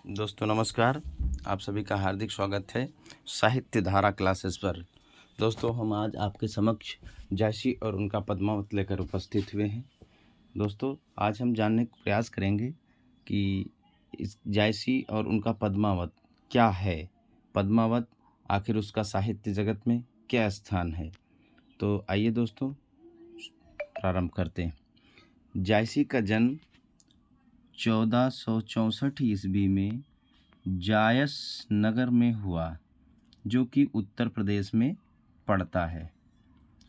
दोस्तों नमस्कार। आप सभी का हार्दिक स्वागत है साहित्य धारा क्लासेस पर। दोस्तों हम आज आपके समक्ष जायसी और उनका पद्मावत लेकर उपस्थित हुए हैं। दोस्तों आज हम जानने का प्रयास करेंगे कि इस जायसी और उनका पद्मावत क्या है, पद्मावत आखिर उसका साहित्य जगत में क्या स्थान है। तो आइए दोस्तों प्रारंभ करते हैं। जायसी का जन्म 1464 ईस्वी में जायस नगर में हुआ, जो कि उत्तर प्रदेश में पड़ता है।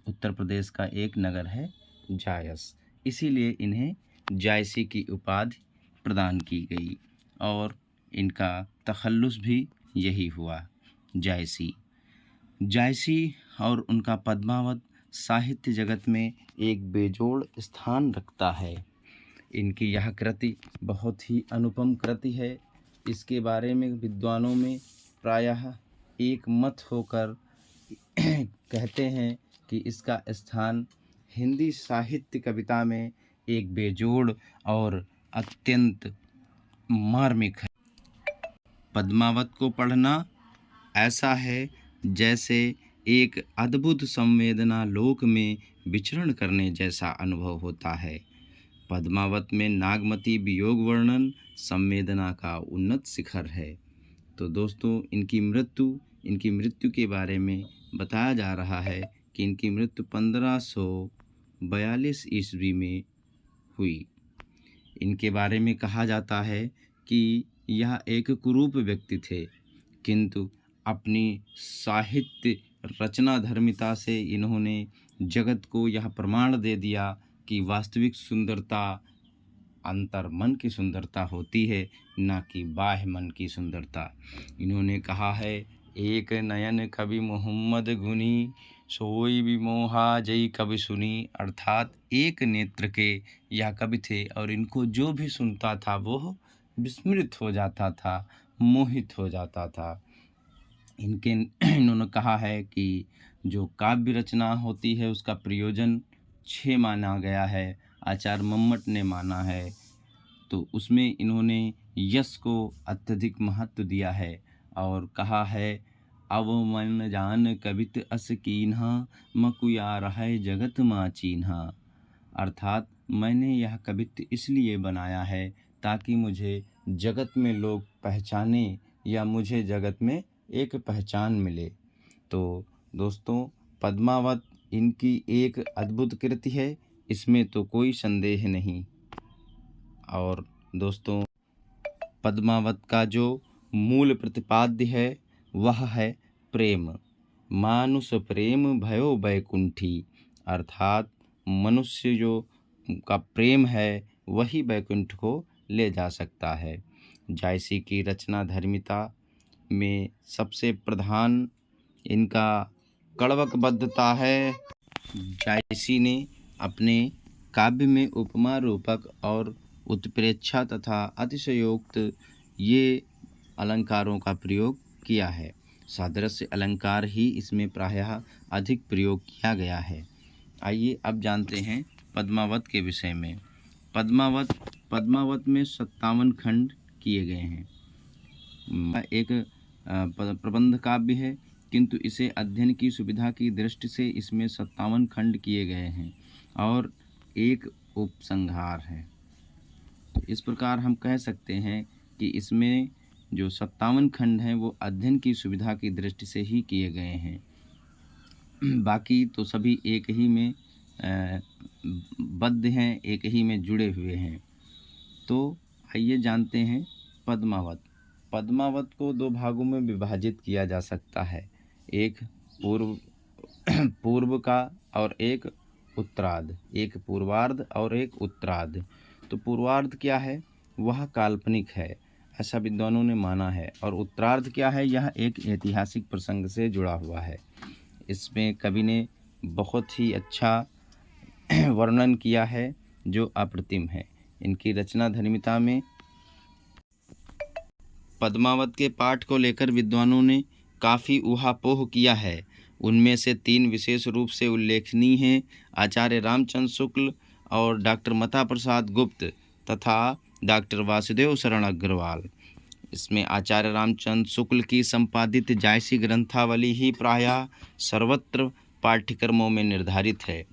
उत्तर प्रदेश का एक नगर है जायस, इसीलिए इन्हें जायसी की उपाधि प्रदान की गई और इनका तखल्लुस भी यही हुआ, जायसी। जायसी और उनका पद्मावत साहित्य जगत में एक बेजोड़ स्थान रखता है। इनकी यह कृति बहुत ही अनुपम कृति है। इसके बारे में विद्वानों में प्रायः एक मत होकर कहते हैं कि इसका स्थान हिंदी साहित्य कविता में एक बेजोड़ और अत्यंत मार्मिक है। पद्मावत को पढ़ना ऐसा है जैसे एक अद्भुत संवेदना लोक में विचरण करने जैसा अनुभव होता है। पद्मावत में नागमती वियोग वर्णन संवेदना का उन्नत शिखर है। तो दोस्तों इनकी मृत्यु के बारे में बताया जा रहा है कि इनकी मृत्यु 1542 ईस्वी में हुई। इनके बारे में कहा जाता है कि यह एक कुरूप व्यक्ति थे, किंतु अपनी साहित्य रचना धर्मिता से इन्होंने जगत को यह प्रमाण दे दिया कि वास्तविक सुंदरता अंतर मन की सुंदरता होती है, ना कि बाह्य मन की सुंदरता। इन्होंने कहा है, एक नयन कवि मोहम्मद गुनी, सोई भी मोहा जई कवि सुनी। अर्थात एक नेत्र के यह कवि थे और इनको जो भी सुनता था वो विस्मृत हो जाता था, मोहित हो जाता था। इन्होंने कहा है कि जो काव्य रचना होती है उसका प्रयोजन 6 माना गया है, आचार्य मम्मट ने माना है। तो उसमें इन्होंने यश को अत्यधिक महत्व दिया है और कहा है, अब मन जान कवित अस कीन्हा, मकुया रहे जगत मा चीन्हा। अर्थात मैंने यह कवित्व इसलिए बनाया है ताकि मुझे जगत में लोग पहचाने या मुझे जगत में एक पहचान मिले। तो दोस्तों पद्मावत इनकी एक अद्भुत कृति है, इसमें तो कोई संदेह नहीं। और दोस्तों पद्मावत का जो मूल प्रतिपाद्य है वह है प्रेम। मानुष प्रेम भयो बैकुंठी। अर्थात मनुष्य जो का प्रेम है वही बैकुंठ को ले जा सकता है। जायसी की रचना धर्मिता में सबसे प्रधान इनका कड़वकबद्धता है। जायसी ने अपने काव्य में उपमा रूपक और उत्प्रेक्षा तथा अतिशयोक्त ये अलंकारों का प्रयोग किया है। सादृश्य अलंकार ही इसमें प्रायः अधिक प्रयोग किया गया है। आइए अब जानते हैं पद्मावत के विषय में। पद्मावत में 57 खंड किए गए हैं। एक प्रबंध काव्य है, किंतु इसे अध्ययन की सुविधा की दृष्टि से इसमें 57 खंड किए गए हैं और एक उपसंहार है। तो इस प्रकार हम कह सकते हैं कि इसमें जो 57 खंड हैं वो अध्ययन की सुविधा की दृष्टि से ही किए गए हैं। बाकी तो सभी एक ही में बद्ध हैं, एक ही में जुड़े हुए हैं। तो आइए जानते हैं पद्मावत। पद्मावत को 2 भागों में विभाजित किया जा सकता है, एक पूर्व का और एक उत्तरार्ध, एक पूर्वार्ध और एक उत्तरार्ध। तो पूर्वार्ध क्या है, वह काल्पनिक है, ऐसा विद्वानों ने माना है। और उत्तरार्ध क्या है, यह एक ऐतिहासिक प्रसंग से जुड़ा हुआ है। इसमें कवि ने बहुत ही अच्छा वर्णन किया है जो अप्रतिम है। इनकी रचना धर्मिता में पद्मावत के पाठ को लेकर विद्वानों ने काफ़ी ऊहापोह किया है। उनमें से 3 विशेष रूप से उल्लेखनीय हैं, आचार्य रामचंद्र शुक्ल और डॉक्टर मता प्रसाद गुप्त तथा डॉक्टर वासुदेव शरण अग्रवाल। इसमें आचार्य रामचंद्र शुक्ल की संपादित जायसी ग्रंथावली ही प्रायः सर्वत्र पाठ्यक्रमों में निर्धारित है,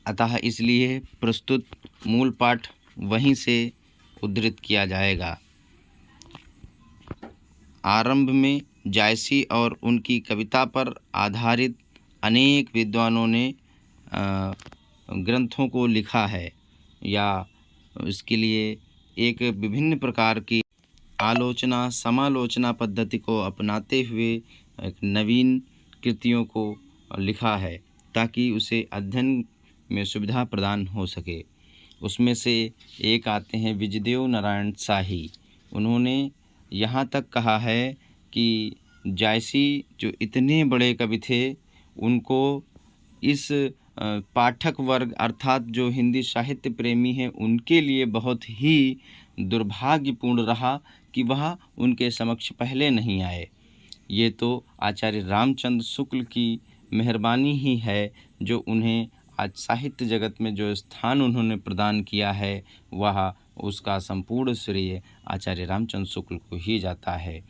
अतः इसलिए प्रस्तुत मूल पाठ वहीं से उद्धृत किया जाएगा। आरंभ में जायसी और उनकी कविता पर आधारित अनेक विद्वानों ने ग्रंथों को लिखा है या इसके लिए एक विभिन्न प्रकार की आलोचना समालोचना पद्धति को अपनाते हुए एक नवीन कृतियों को लिखा है ताकि उसे अध्ययन में सुविधा प्रदान हो सके। उसमें से एक आते हैं विजयदेव नारायण शाही। उन्होंने यहाँ तक कहा है कि जायसी जो इतने बड़े कवि थे, उनको इस पाठक वर्ग अर्थात जो हिंदी साहित्य प्रेमी हैं उनके लिए बहुत ही दुर्भाग्यपूर्ण रहा कि वह उनके समक्ष पहले नहीं आए। ये तो आचार्य रामचंद्र शुक्ल की मेहरबानी ही है जो उन्हें आज साहित्य जगत में जो स्थान उन्होंने प्रदान किया है वह उसका संपूर्ण श्रेय आचार्य रामचंद्र शुक्ल को ही जाता है।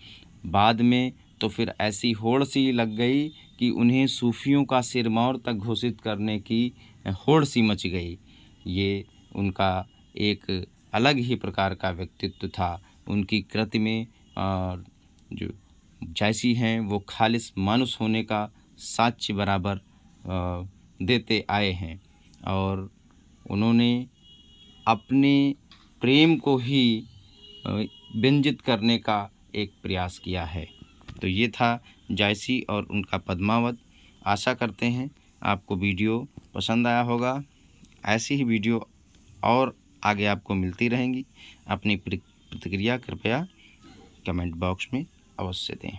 बाद में तो फिर ऐसी होड़ सी लग गई कि उन्हें सूफियों का सिरमौर तक घोषित करने की होड़ सी मच गई। ये उनका एक अलग ही प्रकार का व्यक्तित्व था। उनकी कृति में जो जायसी हैं वो खालिस मानुष होने का साक्ष्य बराबर देते आए हैं और उन्होंने अपने प्रेम को ही व्यंजित करने का एक प्रयास किया है। तो ये था जायसी और उनका पद्मावत। आशा करते हैं आपको वीडियो पसंद आया होगा। ऐसी ही वीडियो और आगे आपको मिलती रहेंगी। अपनी प्रतिक्रिया कृपया कमेंट बॉक्स में अवश्य दें।